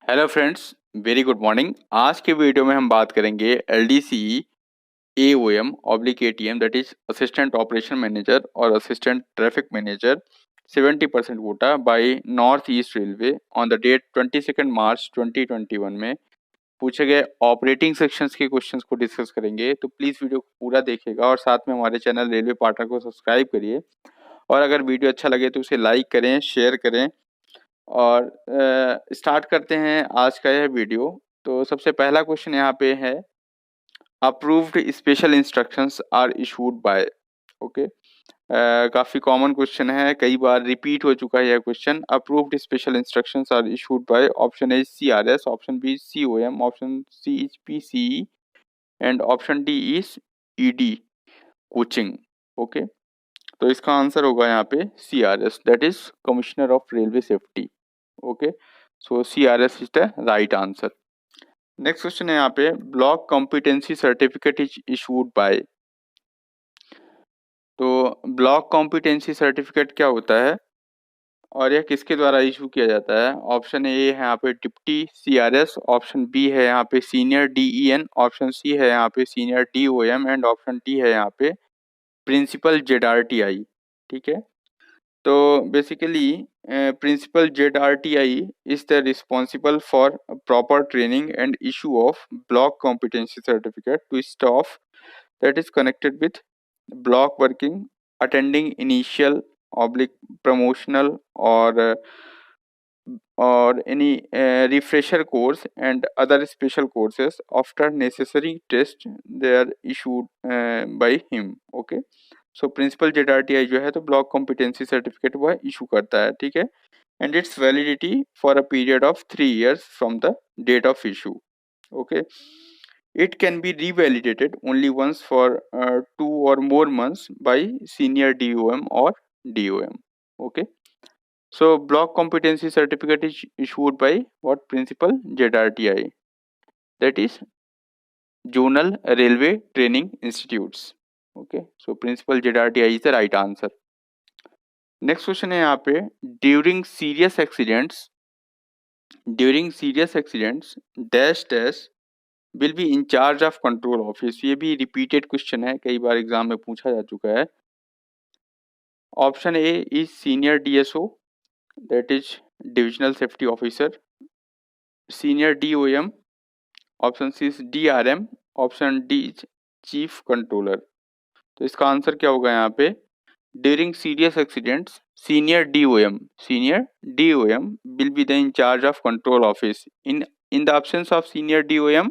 Hello friends, very good morning. आज के video में हम बात करेंगे LDC AOM oblique ATM that is assistant operation manager और assistant traffic manager 70% quota by north east railway on the date 22 March 2021 में पूछे गए ऑपरेटिंग सेक्शंस के क्वेश्चंस को डिस्कस करेंगे। तो प्लीज़ वीडियो को पूरा देखिएगा और साथ में हमारे चैनल रेलवे पार्टनर को सब्सक्राइब करिए और अगर वीडियो अच्छा लगे तो उसे लाइक करें, शेयर करें और स्टार्ट करते हैं आज का यह वीडियो। तो सबसे पहला क्वेश्चन यहाँ पे है, approved special instructions are issued by. Okay, काफ़ी कॉमन क्वेश्चन है, कई बार रिपीट हो चुका है यह क्वेश्चन। Approved special instructions are issued by, option A CRS, option B COM, option C is PCE and option D is ED coaching. Okay, तो इसका आंसर होगा यहाँ पे CRS that is commissioner of railway safety. Okay, so CRS is the right answer. Next question है यहाँ पे, block competency certificate is issued by. तो block competency certificate क्या होता है और यह किसके द्वारा इशू किया जाता है? ऑप्शन ए है यहाँ पे डिप्टी CRS, ऑप्शन बी है यहाँ पे सीनियर DEN, ऑप्शन सी है यहाँ पे senior DOM and option D है यहाँ पे प्रिंसिपल ZRTI। ठीक है, तो basically principal ZRTI is the responsible for proper training and issue of block competency certificate to staff that is connected with block working, attending initial oblique promotional or any refresher course and other special courses after necessary test they are issued by him. Okay, so principal ZRTI जो है तो block competency certificate वह issue करता है। ठीक है, and its validity for a period of 3 years from the date of issue. Okay, it can be revalidated only once for 2 or more months by senior DOM और DOM। Okay, so block competency certificate is issued by what? Principal ZRTI, that is Zonal Railway Training Institutes। okay, so principal ZRTI is the right answer। Next question है यहाँ पे, during serious accidents dash dash will be in charge of control office. ये भी repeated question है, कई बार exam में पूछा जा चुका है। Option A is senior DSO that is divisional safety officer, senior DOM, option C is DRM, option D is chief controller. तो इसका आंसर क्या होगा यहाँ पे? During serious accidents senior DOM will be the in charge of control office. In the absence of senior DOM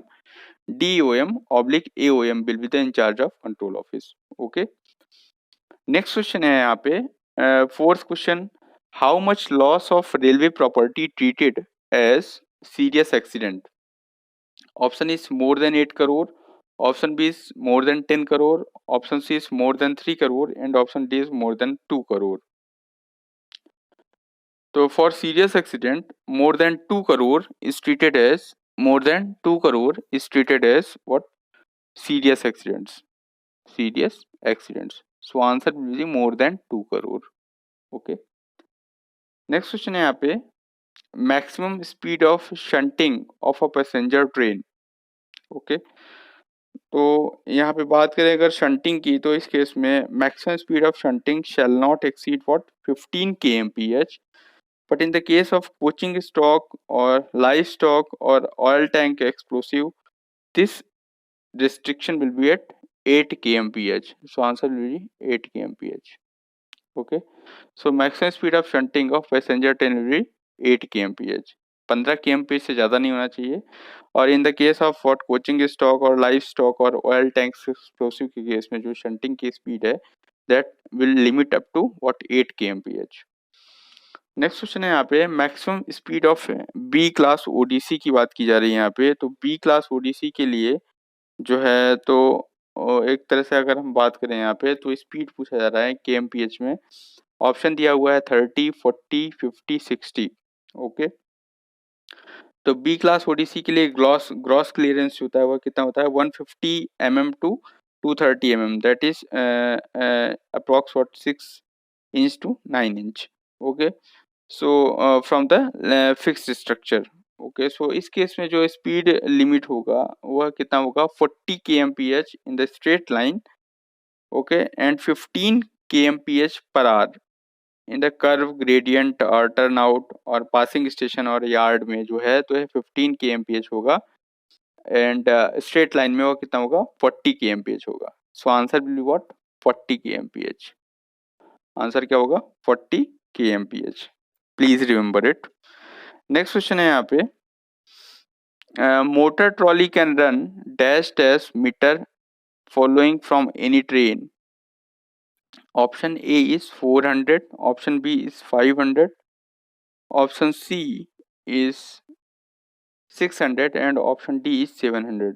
oblique AOM will be the in charge of control office. Okay, next question है यहाँ पे, fourth question, how much loss of railway property treated as serious accident? Option is more than 8 crore, option B is more than 10 crore, option C is more than 3 crore and option D is more than 2 crore. तो for serious accident more than 2 crore is treated as what? Serious accidents. So answer will be more than 2 crore. Okay, next question है यहाँ पे, maximum speed of shunting of a passenger train. Okay, तो यहाँ पे बात करें अगर shunting की, तो इस केस में maximum speed of shunting shall not exceed what? 15 kmph, but in the case of coaching stock or livestock or oil tank explosive, this restriction will be at 8 kmph. So answer will be 8 kmph. Okay, so maximum speed of shunting of passenger train will be 8 kmph, 15 kmph से ज़्यादा नहीं होना चाहिए। और in the case of what? Coaching stock और live stock और oil tanks explosive के case में जो शंटिंग की स्पीड है that will limit up to what? 8 kmph। Next question है यहाँ पे, maximum speed of B class ODC की बात की जा रही है यहाँ पे। तो B क्लास ODC के लिए जो है तो एक तरह से अगर हम बात करें यहाँ पे तो स्पीड पूछा जा रहा है kmph में। ऑप्शन दिया हुआ है 30, 40, 50, 60। ओके, तो B क्लास ODC के लिए ग्रॉस क्लियरेंस होता है वो कितना होता है? 150 mm to 230 mm, that is approx 6 inch to 9 inch. Okay, so from the fixed structure. Okay, so इस केस में जो स्पीड लिमिट होगा वह कितना होगा, 40 kmph in the straight line, okay, and 15 kmph per hour in the curve, gradient और turn out और पासिंग स्टेशन और यार्ड में जो है तो 15 kmph होगा, एंड स्ट्रेट लाइन में वो कितना होगा, 40 kmph होगा। So answer will be what, 40 kmph। Answer क्या होगा, 40 kmph। Please remember it. Next question है यहाँ पे, motor trolley can run dash dash metre following from any train. Option A is 400, option B is 500, option C is 600 and option D is 700.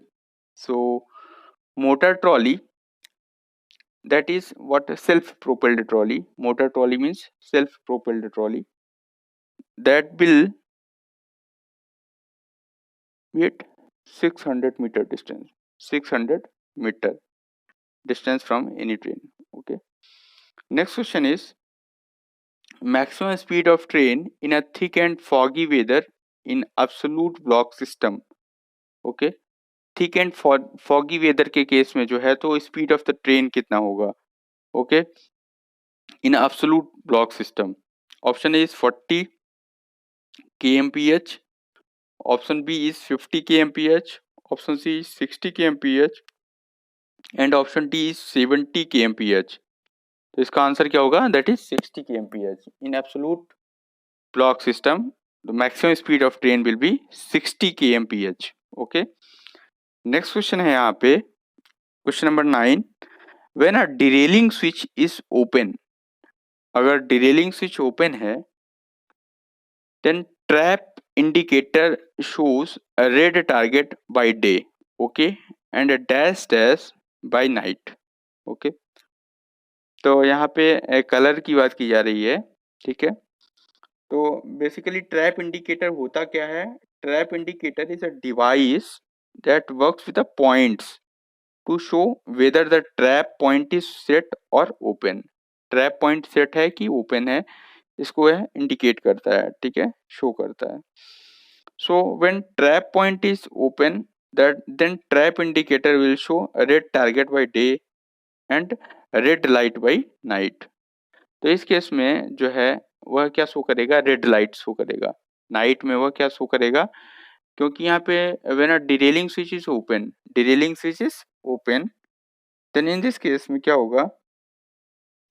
So motor trolley, that is what, self-propelled trolley. Motor trolley means self-propelled trolley that will be at 600 meter distance, 600 meter distance from any train. Okay. Next question is, maximum speed of train in a thick and foggy weather in absolute block system. Okay, thick and foggy weather के case में जो है तो speed of the train कितना होगा, okay, in absolute block system. Option A is 40 kmph, option B is 50 kmph, option C is 60 kmph and option D is 70 kmph। तो इसका answer क्या होगा, that is 60 kmph in absolute block system. The maximum speed of train will be 60 kmph. Okay. Next question है यहाँ पे, question number 9. When a derailing switch is open, अगर derailing switch open है, then trap indicator shows a red target by day, okay, and a dash dash by night. Okay. तो यहाँ पे colour की बात की जा रही है, ठीक है। तो बेसिकली ट्रैप इंडिकेटर होता क्या है, trap indicator is a device that works with the points to show whether the trap point is set और ओपन। ट्रैप पॉइंट सेट है कि ओपन है, इसको यह इंडिकेट करता है, ठीक है, शो करता है। So when trap point is open, that then trap indicator will show red target by day and red light by night. तो इस केस में जो है वह क्या शो करेगा, रेड लाइट शो करेगा। नाइट में वह क्या शो करेगा, क्योंकि यहाँ पे when a derailing switch is open, derailing switch is open, then in this case में क्या होगा,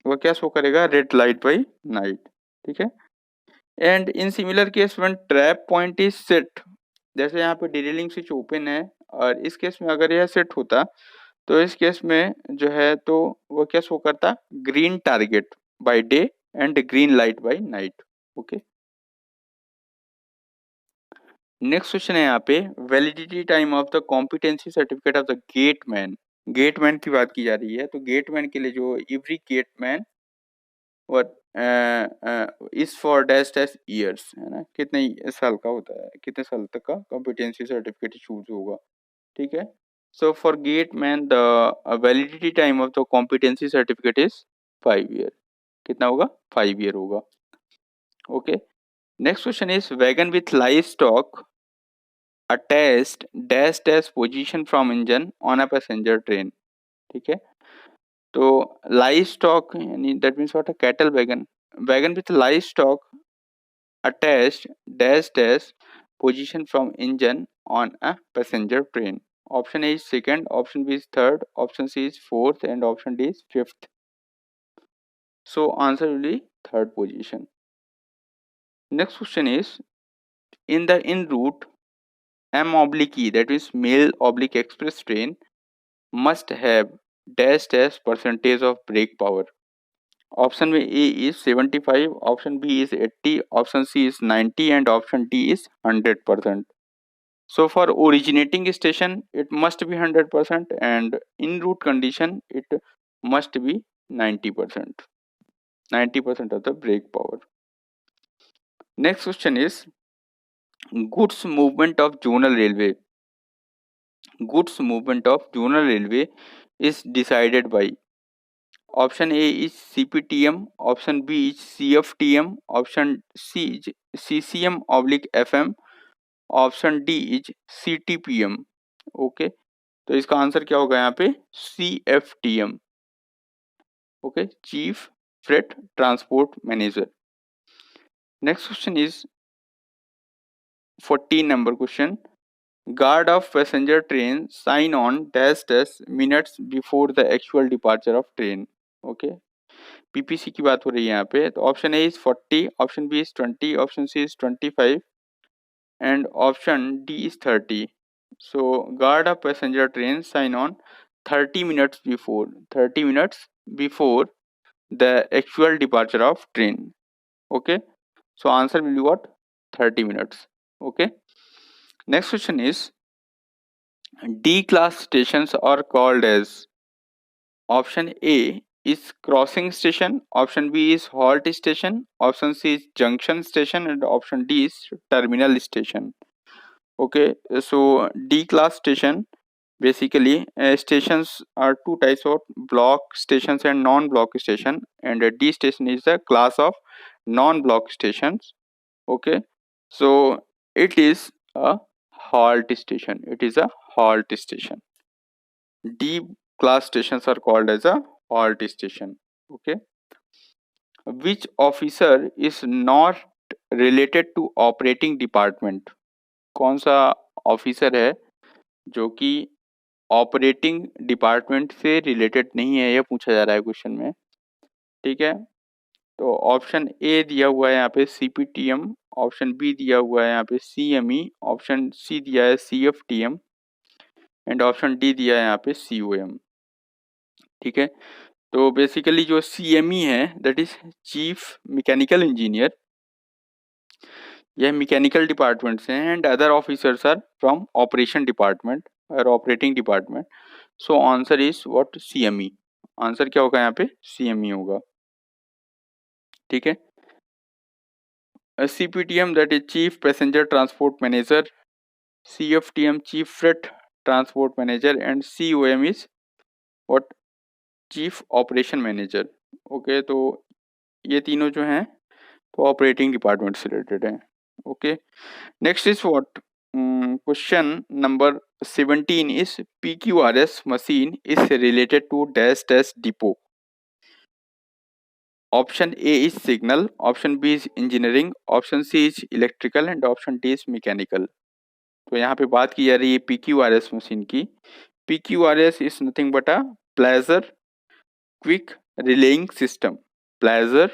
वह क्या शो करेगा, रेड लाइट बाय नाइट, ठीक है। And in similar case when trap point is set, जैसे यहाँ पे डिरेलिंग स्विच ओपन है और इस केस में अगर यह सेट होता तो इस केस में जो है तो वह क्या शो करता, green target by day and green light by night. Okay. Next question है यहाँ पे, validity time of the competency certificate of the gateman. Gateman की बात की जा रही है, तो गेटमैन के लिए जो every gateman is for dash dash years, है ना, कितने साल का होता है, कितने साल तक का कॉम्पिटेंसी सर्टिफिकेट इशूज होगा, ठीक है। So for gateman the validity time of the competency certificate is 5 year. कितना होगा, 5 ईयर होगा। Okay. Next question is, wagon with live stock attached dash dash position from engine on a passenger train, ठीक है। तो live stock यानी that means what, a cattle wagon, wagon with live stock attached dash dash position from engine on a passenger train. Option A is second, option B is third, option C is fourth and option D is fifth. So answer will be third position. Next question is, in the en route M oblique E, that is mail oblique express train, must have dash dash percentage of brake power. Option A is 75, option B is 80, option C is 90 and option D is 100%. So for originating station it must be 100% and en route condition it must be 90%. 90% of the brake power. Next question is, goods movement of zonal railway. Goods movement of zonal railway is decided by, option A is CPTM, option B is CFTM, option C is CCM oblique FM, option D is CTPM। Okay, तो इसका answer क्या होगा यहाँ पे? CFTM। Okay, chief freight transport manager. Next question is 14 number question. Guard of passenger train sign on dash minutes before the actual departure of train। Okay, PPC की बात हो रही है यहाँ पे। तो option A is 40, option B is 20, option C is 25 and option D is 30। So guard of passenger train sign on 30 minutes before, 30 minutes before the actual departure of train। Okay, so answer will be what? 30 minutes। Okay, next question is D class stations are called as, option A is crossing station, option B is halt station, option C is junction station and option D is terminal station। Okay, so D class station, basically stations are two types of block stations and non-block station, and D station is a class of non-block stations। Okay, so it is a halt station, it is a halt station। D class stations are called as a halt station। Okay, which officer is not related to operating department? कौन सा officer है जो कि operating department से related नहीं है, यह पूछा जा रहा है क्वेश्चन में। ठीक है, तो ऑप्शन ए दिया हुआ है यहाँ पे CPTM, ऑप्शन बी दिया हुआ है यहाँ पे CME, ऑप्शन सी दिया है CFTM एंड ऑप्शन डी दिया है यहाँ पे COM। ठीक है, तो बेसिकली जो CME है that is chief mechanical engineer, यह मैकेनिकल डिपार्टमेंट से हैं and other officers are from operation department और operating department. So answer is what? CME। Answer क्या होगा यहाँ पे? CME होगा। ठीक है, CPTM that is chief passenger transport manager, CFTM chief freight transport manager and COM is what? Chief operation manager. Okay, तो ये तीनों जो हैं तो ऑपरेटिंग डिपार्टमेंट से रिलेटेड हैं। Okay, next is what? Question number 17 is PQRS machine is related to dash dash depot। Option A is signal, option B is engineering, option C is electrical and option D is mechanical। तो यहाँ पे बात की जा रही है PQRS machine की। PQRS is nothing but a pleasure quick relaying system। pleasure,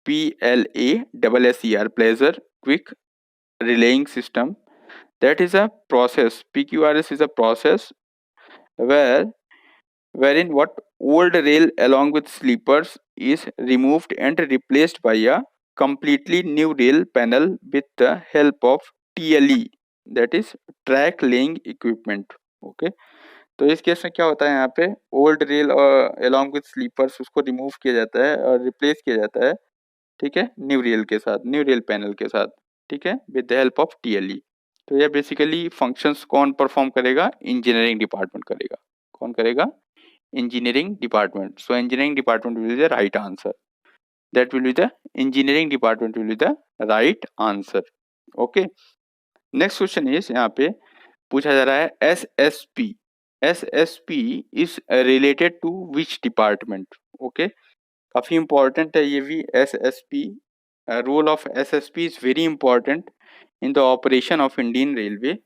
PLASSER, pleasure quick relaying system। That is a process, PQRS is a process wherein what? Old rail along with sleepers is removed and replaced by a completely new rail panel with the help of TLE, that is track laying equipment। Okay, तो इस केस में क्या होता है, यहाँ पे old rail और along with sleepers उसको रिमूव किया जाता है और रिप्लेस किया जाता है। ठीक है, न्यू रेल के साथ, न्यू रेल पैनल के साथ। ठीक है, with the help of TLE। तो यह बेसिकली फंक्शंस कौन परफॉर्म करेगा? इंजीनियरिंग डिपार्टमेंट करेगा। कौन करेगा? engineering department। So engineering department will be the right answer, that will be the engineering department will be the right answer। okay, next question is यहाँ पे पूछा जा रहा है SSP। SSP is related to which department? okay, काफी important है ये भी। SSP role of SSP is very important in the operation of Indian Railway।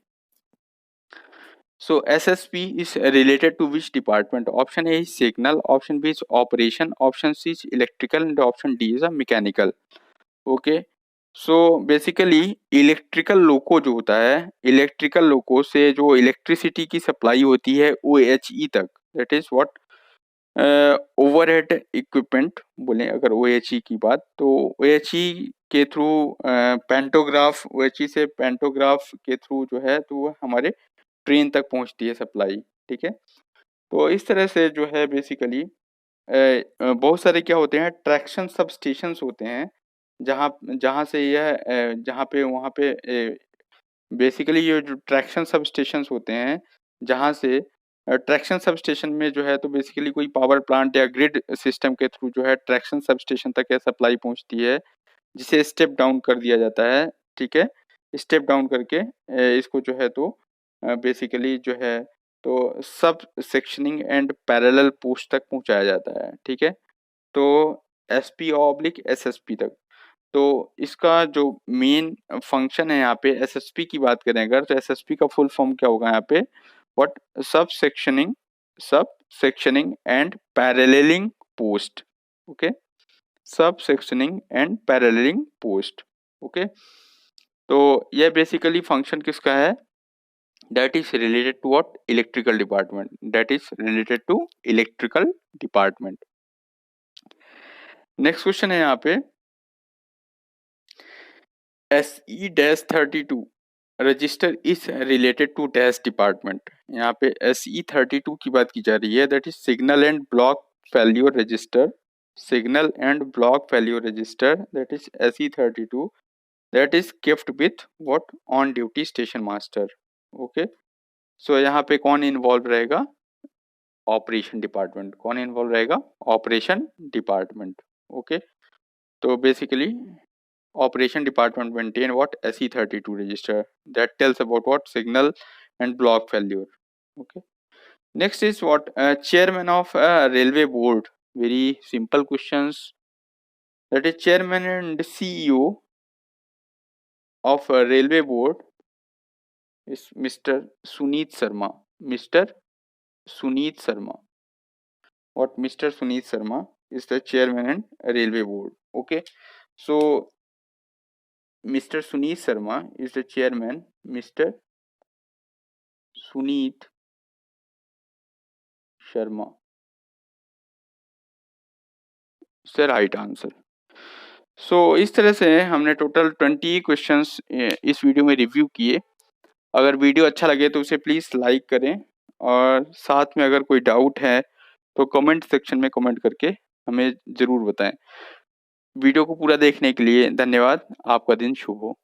So SSP is related to which department? Option A is signal, option B is operation, option C is electrical and option D is a mechanical। Okay, so basically electrical loco जो होता है, electrical लोको से जो electricity की supply होती है OHE तक, that is what overhead equipment बोले अगर OHE की बात, तो OHE के थ्रू पेंटोग्राफ, OHE से पेंटोग्राफ के थ्रू जो है तो हमारे ट्रेन तक पहुंचती है सप्लाई। ठीक है, तो इस तरह से जो है बेसिकली बहुत सारे क्या होते हैं, ट्रैक्शन सब स्टेशंस होते हैं जहाँ जहाँ से यह जहाँ पे वहाँ पे बेसिकली ये जो ट्रैक्शन सब स्टेशंस होते हैं जहाँ से ट्रैक्शन सब स्टेशन में जो है तो बेसिकली कोई पावर प्लांट या ग्रिड सिस्टम के थ्रू जो है ट्रैक्शन सब स्टेशन तक यह सप्लाई पहुँचती है, जिसे स्टेप डाउन कर दिया जाता है। ठीक है, स्टेप डाउन करके इसको जो है तो बेसिकली जो है तो सब सेक्शनिंग एंड पैरेलल पोस्ट तक पहुंचाया जाता है, ठीक है। तो एसपी ऑब्लिक एसएसपी तक। तो इसका जो मेन फंक्शन है यहाँ पे, एसएसपी की बात करें अगर, तो एसएसपी का फुल फॉर्म क्या होगा यहाँ पे, व्हाट, सब sectioning and paralleling post, okay, सब sectioning and paralleling post, okay. तो यह बेसिकली फंक्शन किसका है, that is related to what, electrical department, that is related to electrical department. Next question है यहाँ पे, SE-32 register is related to dash department. यहाँ पे SE-32 की बात की जा रही है, that is signal and block failure register, signal and block failure register, that is SE-32, that is kept with what, on duty station master, okay. So यहाँ पे कौन इन्वॉल्व रहेगा, ऑपरेशन डिपार्टमेंट, कौन इन्वॉल्व रहेगा, ऑपरेशन डिपार्टमेंट, ओके। तो basically operation department maintain what, SE-32 register that tells about what, signal and block failure, okay. Next is what, chairman of railway board, very simple questions, that is chairman and CEO of railway board is Mr. Suneet Sharma, Mr. Suneet Sharma, what, Mr. Suneet Sharma is the chairman and railway board, okay. So Mr. Suneet Sharma is the chairman, Mr. Suneet Sharma is the right answer. सो इस तरह से हमने total 20 questions इस video में review किए। अगर video अच्छा लगे तो उसे प्लीज़ लाइक करें, और साथ में अगर कोई डाउट है तो कमेंट सेक्शन में कमेंट करके हमें ज़रूर बताएं। वीडियो को पूरा देखने के लिए धन्यवाद। आपका दिन शुभ हो।